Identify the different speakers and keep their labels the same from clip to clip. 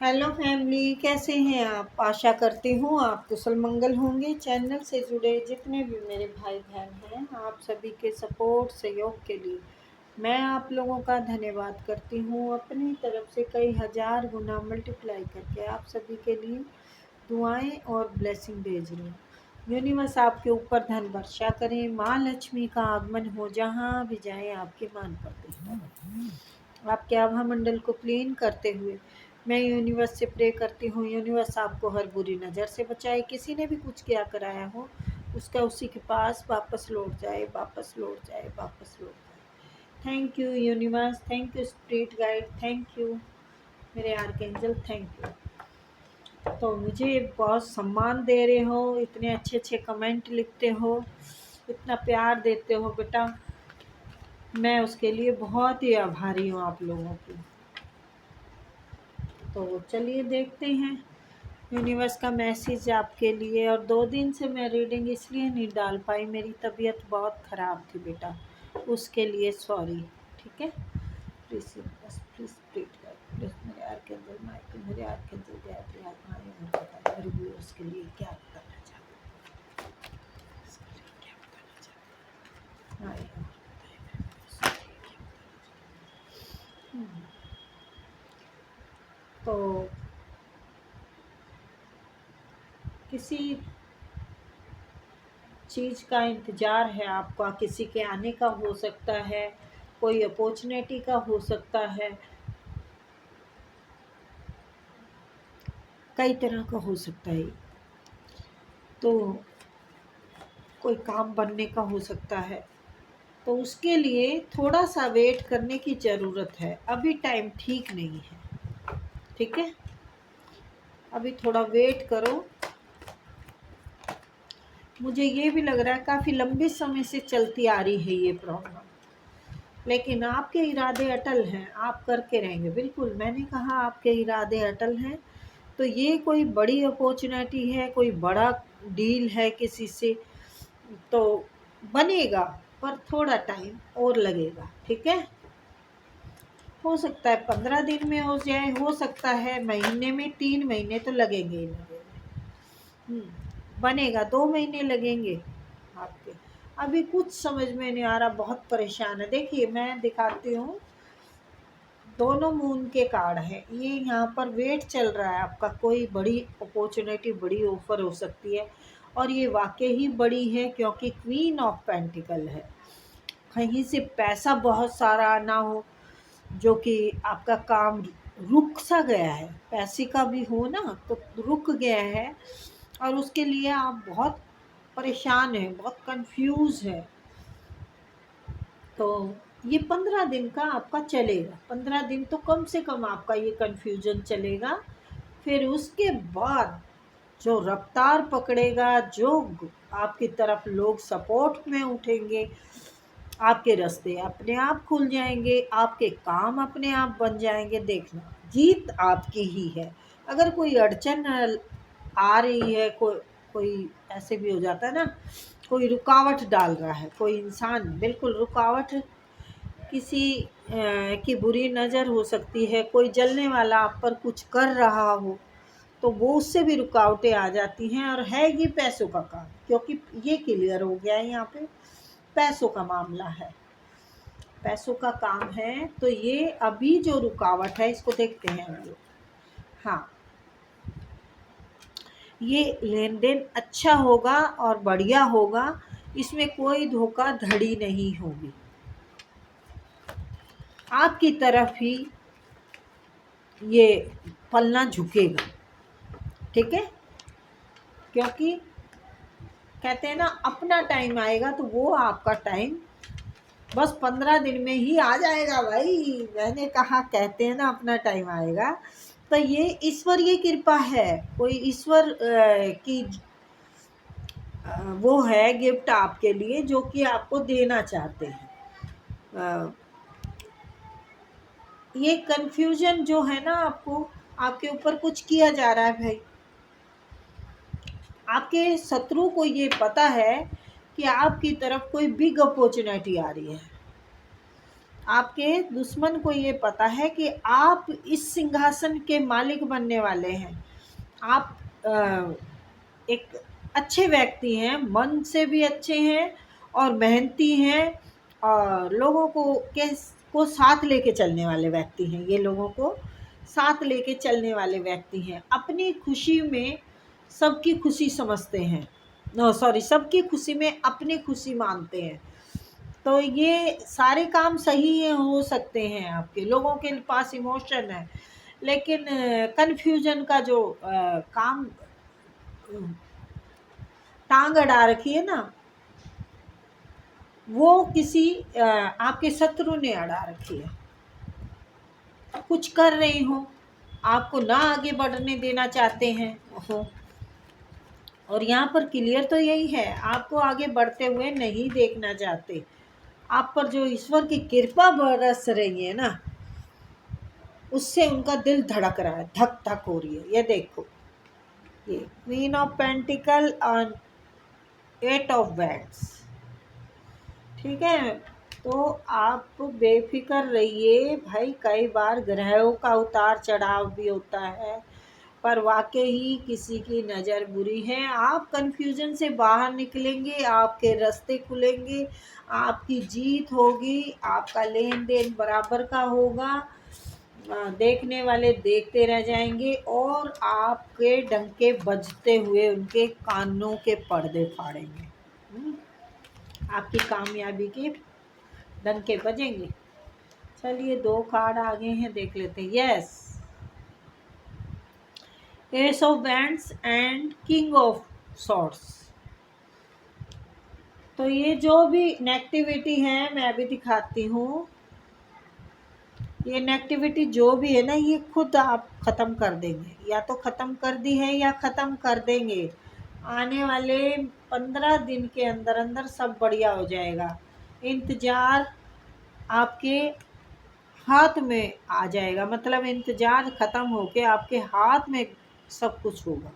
Speaker 1: Hello family, कैसे हैं आप? आशा करती हूँ आप कुशल मंगल होंगे। चैनल से जुड़े जितने भी मेरे भाई बहन हैं, आप सभी के सपोर्ट सहयोग के लिए मैं आप लोगों का धन्यवाद करती हूँ। अपनी तरफ से कई हजार गुना मल्टीप्लाई करके आप सभी के लिए दुआएं और ब्लेसिंग भेज रही हूँ। यूनिवर्स आपके ऊपर धन वर्षा करें, माँ लक्ष्मी का आगमन हो, जहाँ भी जाए आपकी मान प्रतिष्ठा बढ़े। आपके आभा मंडल को क्लीन करते हुए मैं यूनिवर्स से प्रे करती हूँ, यूनिवर्स आपको हर बुरी नज़र से बचाए। किसी ने भी कुछ किया कराया हो उसका उसी के पास वापस लौट जाए, वापस लौट जाए, वापस लौट जाए। Thank you universe, thank you spirit guide, thank you मेरे आर्कएंजल, थैंक यू। तो मुझे बहुत सम्मान दे रहे हो, इतने अच्छे अच्छे कमेंट लिखते हो, इतना प्यार देते हो बेटा, मैं उसके लिए बहुत ही आभारी हूँ आप लोगों की। तो चलिए देखते हैं यूनिवर्स का मैसेज आपके लिए। और 2 दिन से मैं रीडिंग इसलिए नहीं डाल पाई, मेरी तबीयत बहुत ख़राब थी बेटा, उसके लिए सॉरी। ठीक है, please universe, please please please मेरे आर्कएंजल माइक, मेरे आर्कएंजल गायत्री आत्माएं, और बताएं मेरे व्यूअर्स के लिए क्या बताना चाहते हैं, इसके लिए क्या बताना चाहते हैं। हाँ यार, बताएं मेरे व्यूअर्स के लिए क्या बताना चाहते हैं। तो किसी चीज़ का इंतज़ार है आपका, किसी के आने का हो सकता है, कोई अपॉर्चुनिटी का हो सकता है, कई तरह का हो सकता है। तो कोई काम बनने का हो सकता है, तो उसके लिए थोड़ा सा वेट करने की ज़रूरत है। अभी टाइम ठीक नहीं है, ठीक है, अभी थोड़ा वेट करो। मुझे ये भी लग रहा है काफ़ी लंबे समय से चलती आ रही है ये प्रॉब्लम, लेकिन आपके इरादे अटल हैं, आप करके रहेंगे। बिल्कुल, मैंने कहा आपके इरादे अटल हैं। तो ये कोई बड़ी अपॉर्चुनिटी है, कोई बड़ा डील है किसी से, तो बनेगा, पर थोड़ा टाइम और लगेगा। ठीक है, हो सकता है 15 दिन में हो जाए, हो सकता है महीने में, 3 महीने तो लगेंगे ही लगेंगे। बनेगा, 2 महीने लगेंगे आपके। अभी कुछ समझ में नहीं आ रहा, बहुत परेशान है। देखिए मैं दिखाती हूँ, दोनों मून के कार्ड हैं ये। यहाँ पर वेट चल रहा है आपका, कोई बड़ी अपॉर्चुनिटी, बड़ी ऑफर हो सकती है, और ये वाकई ही बड़ी है, क्योंकि क्वीन ऑफ पेंटिकल है। कहीं से पैसा बहुत सारा आना हो, जो कि आपका काम रुक सा गया है, पैसे का भी हो ना, तो रुक गया है, और उसके लिए आप बहुत परेशान हैं, बहुत कंफ्यूज है। तो ये 15 दिन का आपका चलेगा, 15 दिन तो कम से कम आपका ये कन्फ्यूजन चलेगा। फिर उसके बाद जो रफ्तार पकड़ेगा, जो आपकी तरफ लोग सपोर्ट में उठेंगे, आपके रास्ते अपने आप खुल जाएंगे, आपके काम अपने आप बन जाएंगे। देखना, जीत आपकी ही है। अगर कोई अड़चन आ रही है, कोई ऐसे भी हो जाता है ना, कोई रुकावट डाल रहा है, कोई इंसान बिल्कुल रुकावट, किसी की बुरी नज़र हो सकती है, कोई जलने वाला आप पर कुछ कर रहा हो, तो वो उससे भी रुकावटें आ जाती हैं। और है ये पैसों का काम, क्योंकि ये क्लियर हो गया है, यहाँ पे पैसों का मामला है, पैसों का काम है। तो ये अभी जो रुकावट है, इसको देखते हैं हम लोग। हाँ, ये लेन देन अच्छा होगा और बढ़िया होगा, इसमें कोई धोखाधड़ी नहीं होगी, आपकी तरफ ही ये पलना झुकेगा। ठीक है, क्योंकि कहते हैं ना, अपना टाइम आएगा तो वो आपका टाइम बस 15 दिन में ही आ जाएगा भाई। मैंने कहा, कहते हैं ना अपना टाइम आएगा, तो ये ईश्वरीय कृपा है, कोई ईश्वर की वो है गिफ्ट आपके लिए, जो कि आपको देना चाहते हैं। ये कंफ्यूजन जो है ना, आपके ऊपर कुछ किया जा रहा है भाई। आपके शत्रु को ये पता है कि आपकी तरफ कोई बिग अपॉर्चुनिटी आ रही है, आपके दुश्मन को ये पता है कि आप इस सिंहासन के मालिक बनने वाले हैं। आप एक अच्छे व्यक्ति हैं, मन से भी अच्छे हैं और मेहनती हैं और लोगों को साथ लेके चलने वाले व्यक्ति हैं। ये लोगों को साथ लेके चलने वाले व्यक्ति हैं। अपनी खुशी में सबकी खुशी समझते हैं, नो सॉरी, सबकी खुशी में अपनी खुशी मानते हैं। तो ये सारे काम सही है, हो सकते हैं। आपके लोगों के पास इमोशन है, लेकिन कन्फ्यूजन का जो काम टांग अड़ा रखी है ना, वो किसी आपके शत्रु ने अड़ा रखी है। कुछ कर रही हो, आपको ना आगे बढ़ने देना चाहते हैं हो। और यहाँ पर क्लियर तो यही है, आपको आगे बढ़ते हुए नहीं देखना चाहते। आप पर जो ईश्वर की कृपा बरस रही है ना, उससे उनका दिल धड़क रहा है, धक धक हो रही है। ये देखो, ये क्वीन ऑफ पेंटिकल और 8 ऑफ वैंड्स, ठीक है। तो आप बेफिक्र रहिए भाई। कई बार ग्रहों का उतार चढ़ाव भी होता है, पर वाकई ही किसी की नज़र बुरी है। आप कन्फ्यूजन से बाहर निकलेंगे, आपके रास्ते खुलेंगे, आपकी जीत होगी, आपका लेन देन बराबर का होगा। देखने वाले देखते रह जाएंगे और आपके डंके बजते हुए उनके कानों के पर्दे फाड़ेंगे। आपकी कामयाबी के डंके बजेंगे। चलिए 2 कार्ड आगे हैं, देख लेते हैं। Yes, S of wands and king of swords. तो ये जो भी नेगेटिविटी है, मैं अभी दिखाती हूँ। ये नेगेटिविटी जो भी है ना, ये खुद आप ख़त्म कर देंगे, या तो ख़त्म कर दी है या ख़त्म कर देंगे। आने वाले 15 दिन के अंदर अंदर सब बढ़िया हो जाएगा। इंतज़ार आपके हाथ में आ जाएगा, मतलब इंतज़ार ख़त्म होके आपके हाथ में सब कुछ होगा।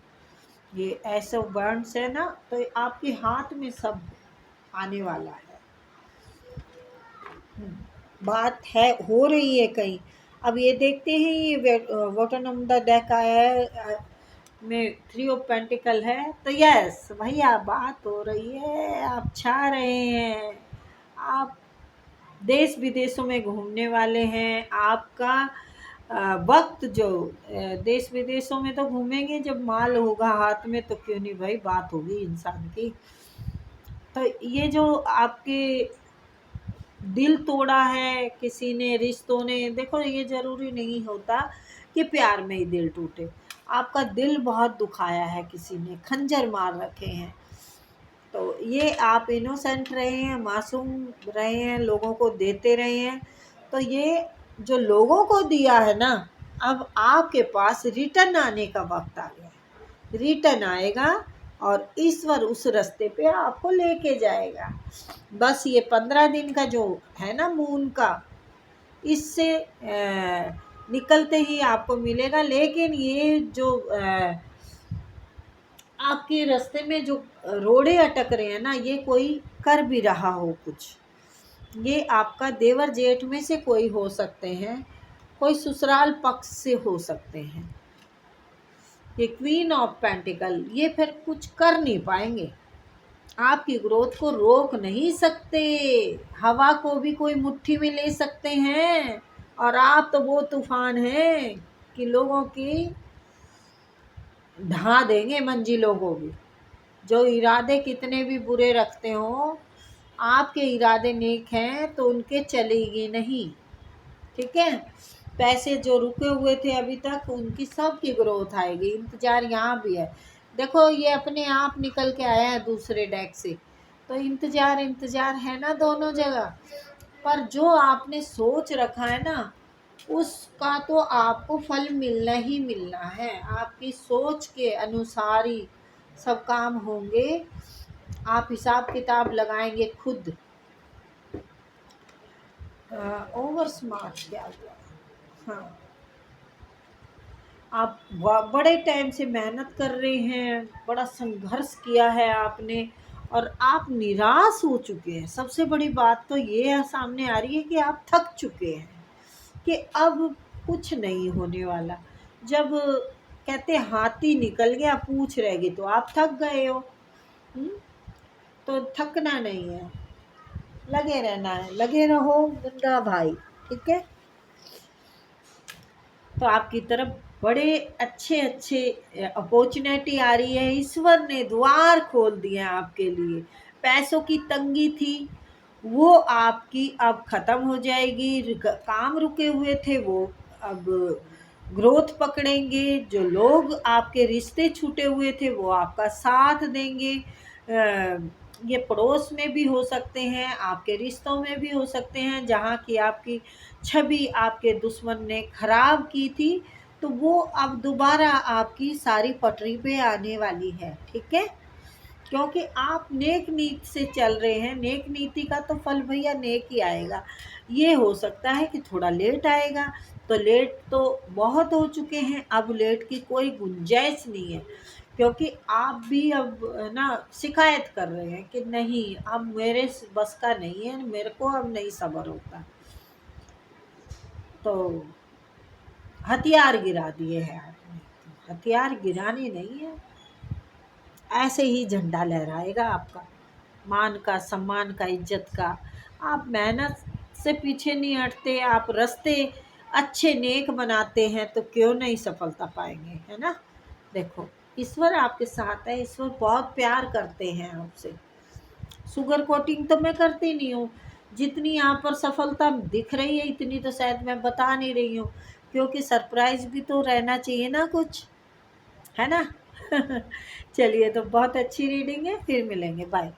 Speaker 1: ये ऐसे वर्ड्स है ना, तो आपके हाथ में सब आने वाला है। बात है, हो रही है कहीं। अब ये देखते हैं, ये बॉटम ऑफ द डेक आया है में 3 ऑफ पेंटिकल है। तो यस भैया, बात हो रही है, आप छा रहे हैं। आप देश विदेशों में घूमने वाले हैं। आपका वक्त जो देश विदेशों में तो घूमेंगे, जब माल होगा हाथ में तो क्यों नहीं भाई, बात होगी इंसान की। तो ये जो आपके दिल तोड़ा है किसी ने, रिश्तों ने, देखो ये ज़रूरी नहीं होता कि प्यार में ही दिल टूटे। आपका दिल बहुत दुखाया है, किसी ने खंजर मार रखे हैं। तो ये आप इनोसेंट रहे हैं, मासूम रहे हैं, लोगों को देते रहे हैं। तो ये जो लोगों को दिया है ना, अब आपके पास रिटर्न आने का वक्त आ गया है। रिटर्न आएगा और ईश्वर उस रास्ते पे आपको लेके जाएगा। बस ये 15 दिन का जो है ना मून का, इससे निकलते ही आपको मिलेगा। लेकिन ये जो आपके रास्ते में जो रोड़े अटक रहे हैं ना, ये कोई कर भी रहा हो कुछ, ये आपका देवर जेठ में से कोई हो सकते हैं, कोई ससुराल पक्ष से हो सकते हैं। ये क्वीन ऑफ पेंटिकल, ये फिर कुछ कर नहीं पाएंगे, आपकी ग्रोथ को रोक नहीं सकते। हवा को भी कोई मुट्ठी में ले सकते हैं, और आप तो वो तूफान हैं कि लोगों की ढा देंगे मंजिलों को भी। जो इरादे कितने भी बुरे रखते हो, आपके इरादे नेक हैं तो उनके चलेगी नहीं, ठीक है। पैसे जो रुके हुए थे अभी तक, उनकी सब की ग्रोथ आएगी। इंतज़ार यहाँ भी है, देखो ये अपने आप निकल के आया है दूसरे डेक से। तो इंतज़ार है ना दोनों जगह। पर जो आपने सोच रखा है ना, उसका तो आपको फल मिलना ही मिलना है। आपकी सोच के अनुसार ही सब काम होंगे। आप हिसाब किताब लगाएंगे खुद। ओवर स्मार्ट क्या हुआ? हाँ, आप बड़े टाइम से मेहनत कर रहे हैं, बड़ा संघर्ष किया है आपने, और आप निराश हो चुके हैं। सबसे बड़ी बात तो ये है सामने आ रही है कि आप थक चुके हैं, कि अब कुछ नहीं होने वाला। जब कहते हाथी निकल गया पूंछ रह गई, तो आप थक गए हो। तो थकना नहीं है, लगे रहना है, लगे रहो मुन्ना भाई, ठीक है। तो आपकी तरफ बड़े अच्छे अच्छे अपॉर्चुनिटी आ रही है, ईश्वर ने द्वार खोल दिए हैं आपके लिए। पैसों की तंगी थी, वो आपकी अब खत्म हो जाएगी। काम रुके हुए थे वो अब ग्रोथ पकड़ेंगे। जो लोग आपके रिश्ते छूटे हुए थे वो आपका साथ देंगे। ये पड़ोस में भी हो सकते हैं, आपके रिश्तों में भी हो सकते हैं, जहाँ की आपकी छवि आपके दुश्मन ने खराब की थी, तो वो अब दोबारा आपकी सारी पटरी पे आने वाली है, ठीक है। क्योंकि आप नेक नीति से चल रहे हैं, नेक नीति का तो फल भैया नेक ही आएगा। ये हो सकता है कि थोड़ा लेट आएगा, तो लेट तो बहुत हो चुके हैं, अब लेट की कोई गुंजाइश नहीं है। क्योंकि आप भी अब ना शिकायत कर रहे हैं कि नहीं, अब मेरे बस का नहीं है, मेरे को अब नहीं सब्र होता। तो हथियार गिरा दिए हैं आपने। हथियार गिराने नहीं है, ऐसे ही झंडा लहराएगा आपका, मान का, सम्मान का, इज्जत का। आप मेहनत से पीछे नहीं हटते, आप रास्ते अच्छे नेक बनाते हैं, तो क्यों नहीं सफलता पाएंगे, है ना। देखो, ईश्वर आपके साथ है, ईश्वर बहुत प्यार करते हैं आपसे। शुगर कोटिंग तो मैं करती नहीं हूँ। जितनी यहाँ पर सफलता दिख रही है, इतनी तो शायद मैं बता नहीं रही हूँ, क्योंकि सरप्राइज भी तो रहना चाहिए ना कुछ, है ना। चलिए, तो बहुत अच्छी रीडिंग है, फिर मिलेंगे, बाय।